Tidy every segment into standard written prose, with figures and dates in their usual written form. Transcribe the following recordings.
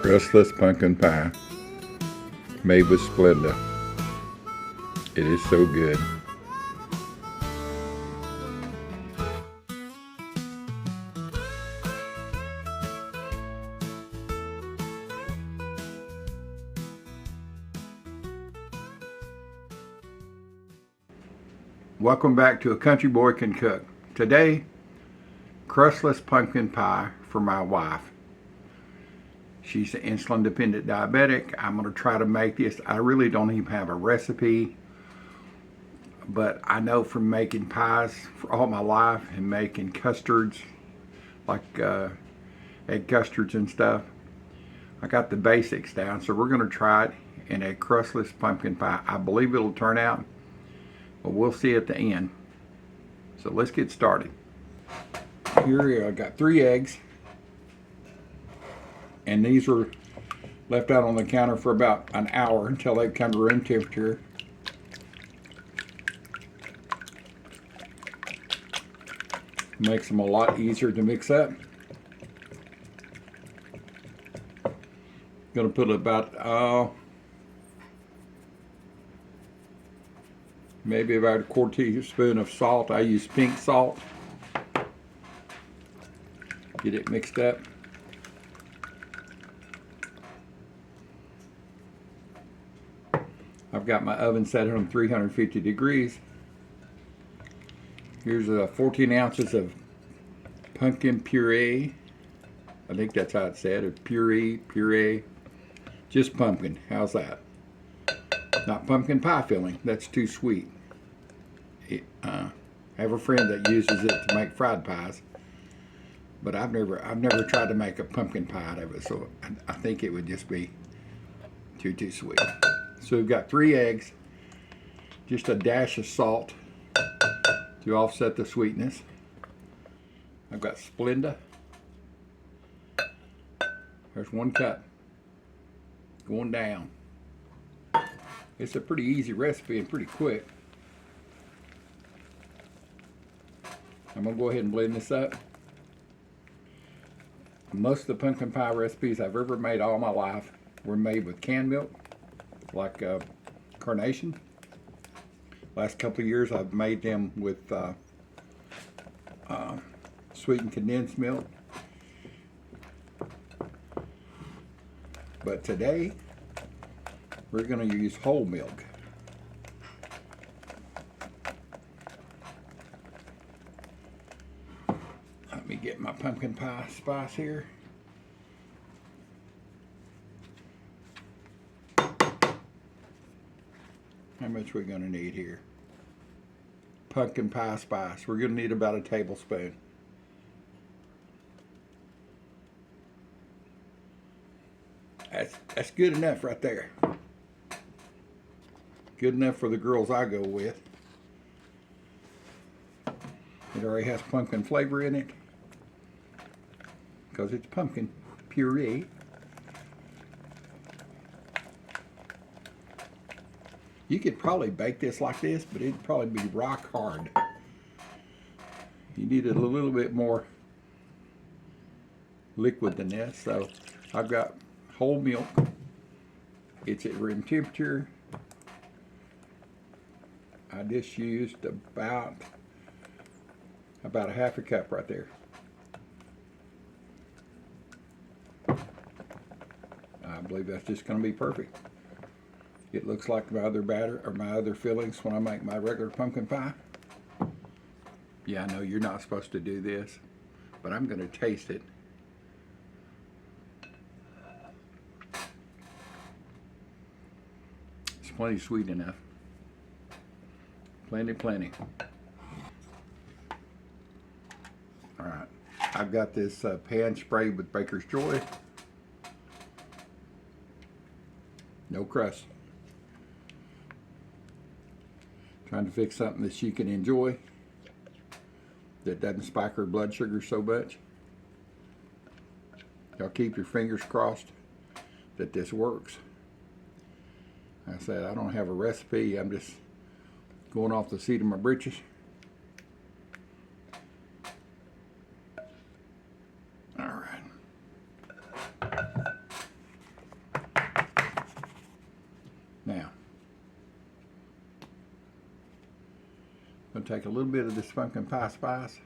Crustless Pumpkin Pie made with Splenda. It is so good. Welcome back to A Country Boy Can Cook. Today, crustless pumpkin pie for my wife. She's an insulin dependent diabetic. I'm going to try to make this. I really don't even have a recipe, but I know from making pies for all my life and making custards, like egg custards and stuff, I got the basics down. So we're going to try it in a crustless pumpkin pie. I believe it'll turn out, but we'll see at the end. So let's get started. Here I got 3 eggs, and these were left out on the counter for about an hour until they come to room temperature. Makes them a lot easier to mix up. Gonna put about maybe about a 1/4 teaspoon of salt. I use pink salt. Get it mixed up. I've got my oven set on 350 degrees. Here's 14 ounces of pumpkin puree. I think that's how it's said, or puree. Just pumpkin. How's that? Not pumpkin pie filling. That's too sweet. I have a friend that uses it to make fried pies, but I've never tried to make a pumpkin pie out of it, so I think it would just be too sweet. So we've got 3 eggs, just a dash of salt to offset the sweetness. I've got Splenda. There's 1 cup going down. It's a pretty easy recipe and pretty quick. I'm going to go ahead and blend this up. Most of the pumpkin pie recipes I've ever made all my life were made with canned milk, like Carnation. Last couple of years I've made them with sweetened condensed milk. But today we're going to use whole milk. Let me get my pumpkin pie spice here. How much we're going to need here? Pumpkin pie spice. We're going to need about a tablespoon. That's good enough right there. Good enough for the girls I go with. It already has pumpkin flavor in it because it's pumpkin puree. You could probably bake this like this, but it'd probably be rock hard. You need it a little bit more liquid than this. So I've got whole milk. It's at room temperature. I just used about a 1/2 cup right there. I believe that's just going to be perfect. It looks like my other batter or my other fillings when I make my regular pumpkin pie. Yeah, I know you're not supposed to do this, but I'm going to taste it. It's plenty sweet enough. Plenty. All right, I've got this pan sprayed with Baker's Joy. No crust. Trying to fix something that she can enjoy, that doesn't spike her blood sugar so much. Y'all keep your fingers crossed that this works. I said I don't have a recipe. I'm just going off the seat of my britches. All right. going to take a little bit of this pumpkin pie spice.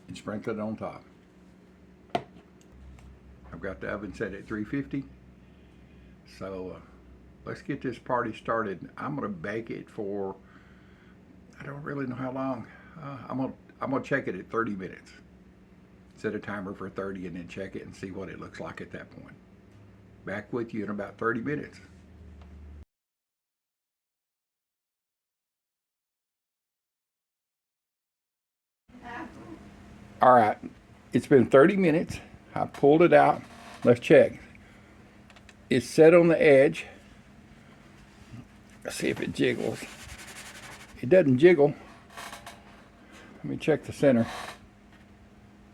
And sprinkle it on top. I've got the oven set at 350. So let's get this party started. I'm going to bake it for, I don't really know how long. I'm gonna check it at 30 minutes. Set a timer for 30 and then check it and see what it looks like at that point. Back with you in about 30 minutes. All right, it's been 30 minutes. I pulled it out. Let's check. It's set on the edge. Let's see if it jiggles. It doesn't jiggle. Let me check the center.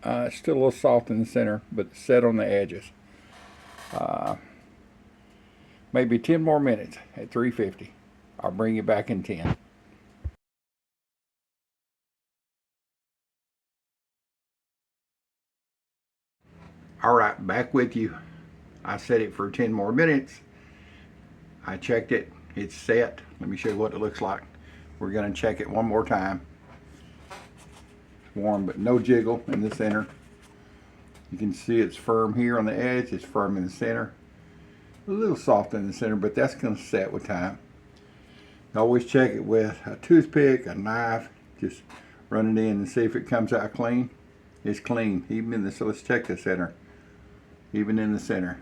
It's still a little soft in the center, but it's set on the edges. Maybe 10 more minutes at 350. I'll bring you back in 10. All right, back with you. I set it for 10 more minutes. I checked it. It's set. Let me show you what it looks like. We're going to check it one more time. Warm, but no jiggle in the center. You can see it's firm here on the edge. It's firm in the center. A little soft in the center, but that's going to set with time. Always check it with a toothpick, a knife. Just run it in and see if it comes out clean. It's clean, even in the, so let's check the center. Even in the center.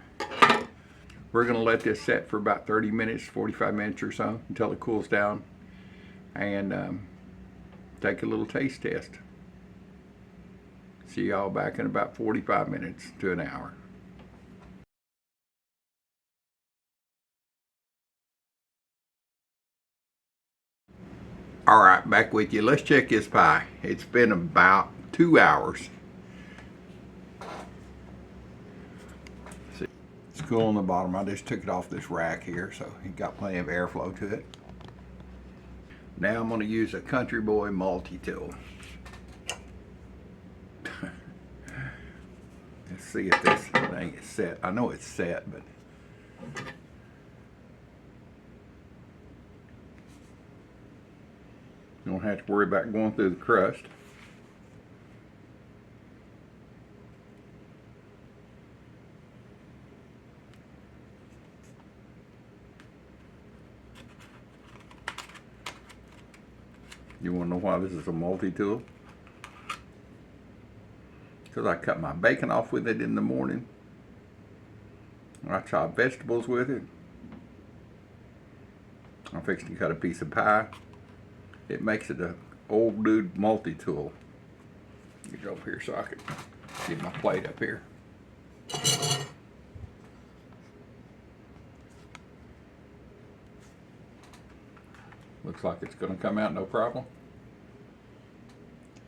We're going to let this set for about 30 minutes, 45 minutes or so, until it cools down. And take a little taste test. See y'all back in about 45 minutes to an hour. All right, back with you. Let's check this pie. It's been about 2 hours. See, it's cool on the bottom. I just took it off this rack here, so it got plenty of airflow to it. Now I'm going to use a Country Boy multi-tool. Let's see if this thing is set. I know it's set, but you don't have to worry about going through the crust. You want to know why this is a multi-tool? Because I cut my bacon off with it in the morning. I chop vegetables with it. I'm fixing to cut a piece of pie. It makes it an old dude multi-tool. Get over here so I can get my plate up here. Looks like it's going to come out no problem.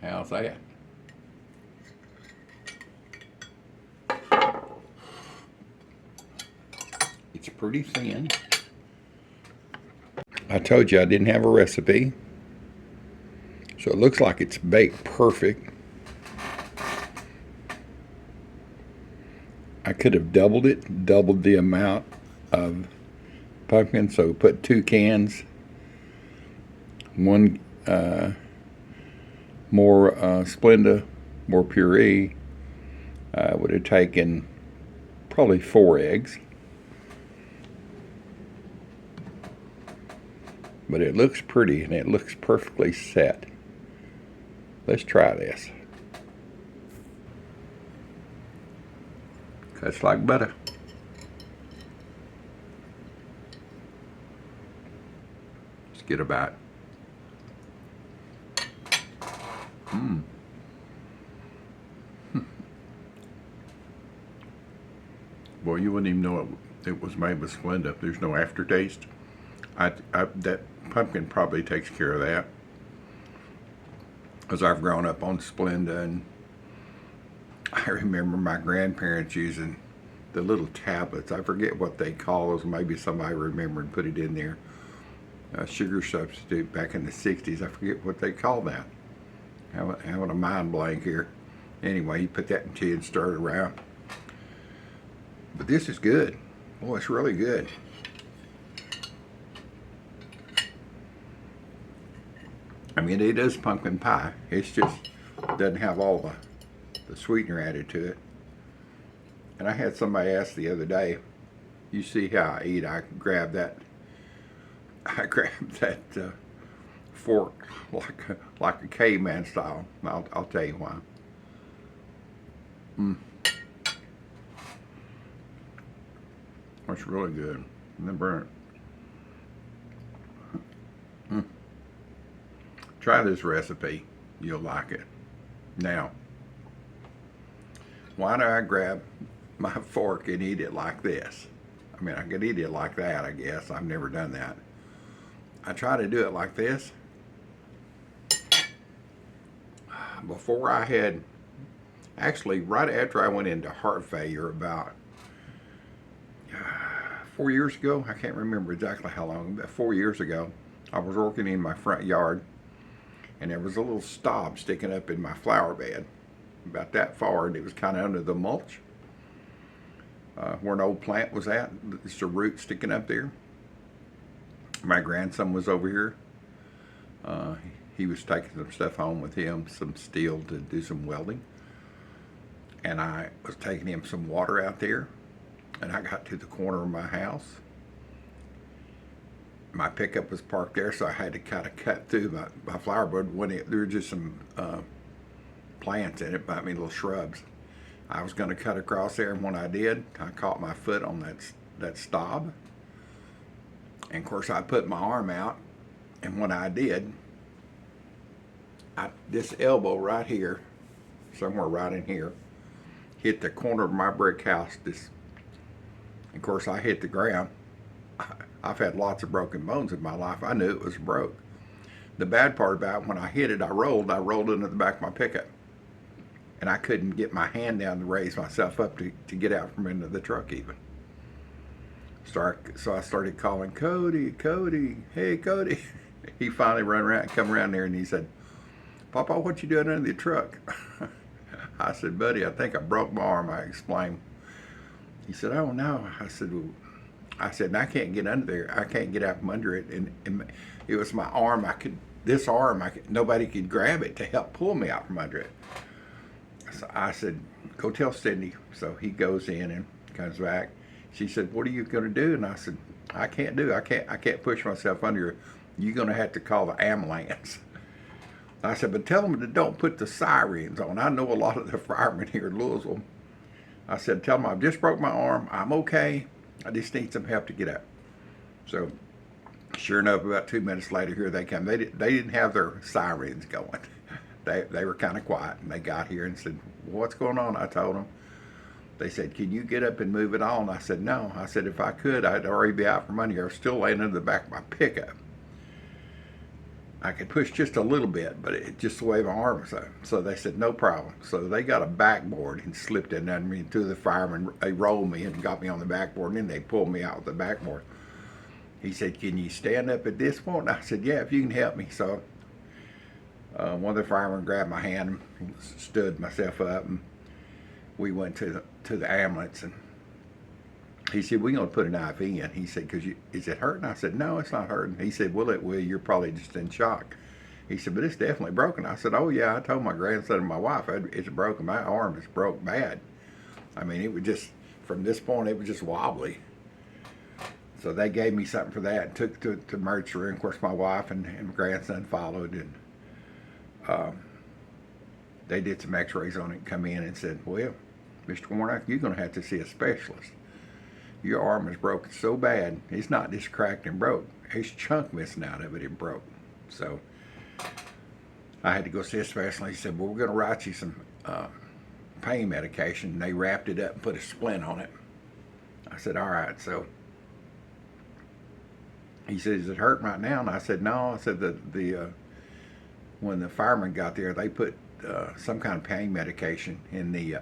How's that? It's pretty thin. I told you I didn't have a recipe. So it looks like it's baked perfect. I could have doubled it, doubled the amount of pumpkin, so put 2 cans. One more Splenda, more puree. Would have taken probably 4 eggs. But it looks pretty and it looks perfectly set. Let's try this. Cuts like butter. Let's get a bite. Boy, you wouldn't even know it was made with Splenda. There's no aftertaste. That pumpkin probably takes care of that. Because I've grown up on Splenda, and I remember my grandparents using the little tablets. I forget what they call those. Maybe somebody remembered and put it in there. Sugar substitute back in the 60s. I forget what they call that. Having a mind blank here. Anyway, you put that in tea and stir it around. But this is good. Boy, it's really good. I mean, it is pumpkin pie. It's just doesn't have all the sweetener added to it. And I had somebody ask the other day, you see how I eat, I grab that fork like a caveman style. I'll tell you why. It's really good. And then burn it. Try this recipe. You'll like it. Now, why do I grab my fork and eat it like this? I mean, I could eat it like that, I guess. I've never done that. I try to do it like this. Before I had, actually right after I went into heart failure about 4 years ago, I can't remember exactly how long, but 4 years ago, I was working in my front yard and there was a little stub sticking up in my flower bed, about that far, and it was kind of under the mulch where an old plant was at. It's a root sticking up there. My grandson was over here. He was taking some stuff home with him, some steel to do some welding. And I was taking him some water out there. And I got to the corner of my house. My pickup was parked there, so I had to kind of cut through my flower bed. There were just some plants in it, I mean little shrubs. I was going to cut across there, and when I did, I caught my foot on that stub. And of course, I put my arm out, and when I did, this elbow right here, somewhere right in here, hit the corner of my brick house. Of course, I hit the ground. I've had lots of broken bones in my life. I knew it was broke. The bad part about it, when I hit it, I rolled into the back of my pickup. And I couldn't get my hand down to raise myself up to get out from under the truck even. So I started calling, Cody, hey Cody. He finally come around there and he said, Papa, what you doing under the truck? I said, buddy, I think I broke my arm, I explained. He said, oh no. I said, and I can't get under there. I can't get out from under it. And it was my arm. Nobody could grab it to help pull me out from under it. So I said, go tell Cindy. So he goes in and comes back. She said, what are you going to do? And I said, I can't do it. I can't push myself under it. You're going to have to call the ambulance. I said, but tell them to don't put the sirens on. I know a lot of the firemen here in Louisville. I said, tell them I've just broke my arm. I'm okay. I just need some help to get up. So sure enough, about 2 minutes later, here they come. They didn't have their sirens going. They were kind of quiet, and they got here and said, what's going on? I told them. They said, can you get up and move it on? I said, no. I said, if I could, I'd already be out from under here. I was still laying under the back of my pickup. I could push just a little bit, but it just the way my arm was up. So they said, no problem. So they got a backboard and slipped it under me. Two of the firemen, they rolled me and got me on the backboard, and then they pulled me out with the backboard. He said, can you stand up at this point? I said, yeah, if you can help me. So one of the firemen grabbed my hand and stood myself up, and we went to the ambulance, and he said, we're going to put an IV in. He said, is it hurting? I said, no, it's not hurting. He said, well, it will. You're probably just in shock. He said, but it's definitely broken. I said, oh, yeah. I told my grandson and my wife, it's broken. My arm is broke bad. I mean, it was just, from this point, it was just wobbly. So they gave me something for that and took it to emergency room. Of course, my wife and my grandson followed, and they did some x-rays on it and come in and said, well, Mr. Warnock, you're going to have to see a specialist. Your arm is broken so bad, it's not just cracked and broke. There's a chunk missing out of it, it broke. So I had to go see a specialist. He said, well, we're going to write you some pain medication. And they wrapped it up and put a splint on it. I said, all right. So he said, is it hurting right now? And I said, no. I said, when the firemen got there, they put some kind of pain medication in the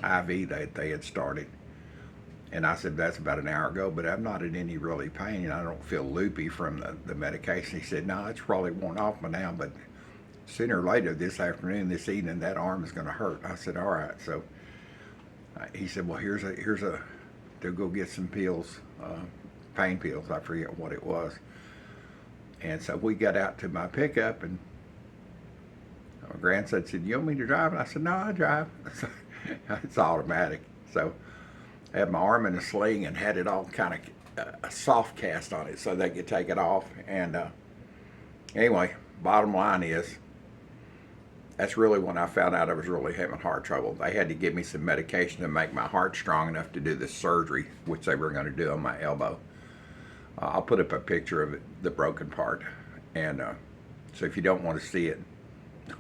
IV that they had started. And I said, that's about an hour ago, but I'm not in any really pain, and I don't feel loopy from the medication. He said, no, it's probably worn off by now, but sooner or later this afternoon, this evening, that arm is going to hurt. I said, all right. So he said, well, to go get some pills, pain pills. I forget what it was. And so we got out to my pickup, and my grandson said, "You want me to drive?" And I said, "No, I drive." It's automatic. So I had my arm in a sling and had it all kind of a soft cast on it so they could take it off. And anyway, bottom line is, that's really when I found out I was really having heart trouble. They had to give me some medication to make my heart strong enough to do this surgery, which they were going to do on my elbow. I'll put up a picture of it, the broken part. And so if you don't want to see it,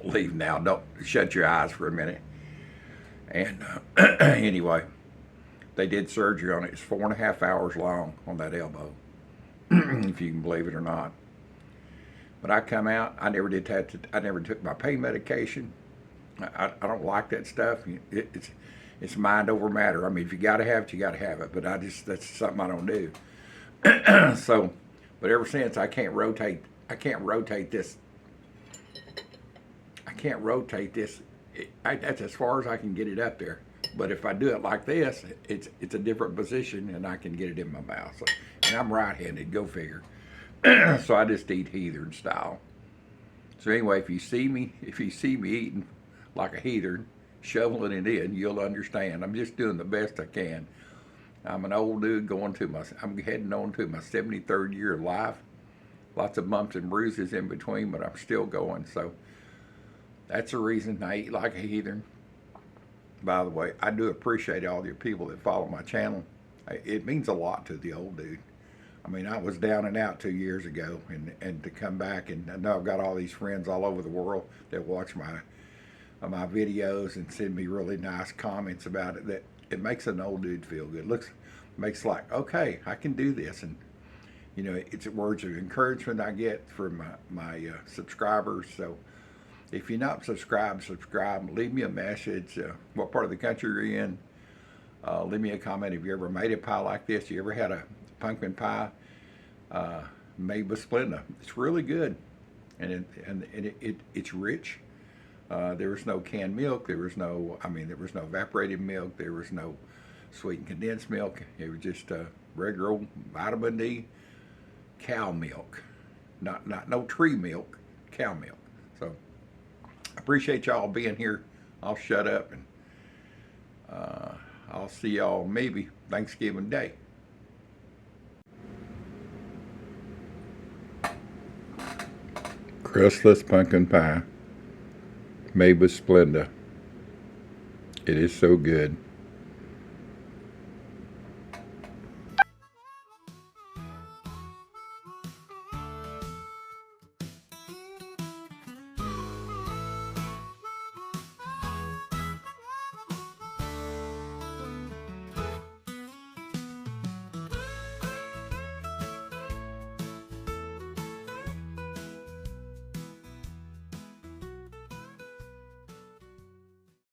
leave now. Don't shut your eyes for a minute. And anyway, they did surgery on it. It's 4.5 hours long on that elbow, if you can believe it or not. But I come out, I never took my pain medication. I don't like that stuff. It's mind over matter. I mean, if you got to have it, you got to have it. But that's something I don't do. So, but ever since, I can't rotate this. That's as far as I can get it up there. But if I do it like this, it's a different position, and I can get it in my mouth. So, and I'm right-handed. Go figure. So I just eat heathen style. So anyway, if you see me eating like a heathen, shoveling it in, you'll understand. I'm just doing the best I can. I'm an old dude I'm heading on to my 73rd year of life. Lots of bumps and bruises in between, but I'm still going. So that's the reason I eat like a heathen. By the way, I do appreciate all your people that follow my channel. It means a lot to the old dude. I mean, I was down and out 2 years ago, and to come back, and I know I've got all these friends all over the world that watch my videos and send me really nice comments about it. That it makes an old dude feel good. Makes like, okay, I can do this, and you know, it's words of encouragement I get from my subscribers. So if you're not subscribed, subscribe. Leave me a message. What part of the country you're in? Leave me a comment. Have you ever made a pie like this? You ever had a pumpkin pie made with Splenda? It's really good, and it's rich. There was no canned milk. There was no evaporated milk. There was no sweetened condensed milk. It was just regular old vitamin D cow milk, not no tree milk, cow milk. So I appreciate y'all being here. I'll shut up, and I'll see y'all maybe Thanksgiving Day. Crustless pumpkin pie made with Splenda. It is so good.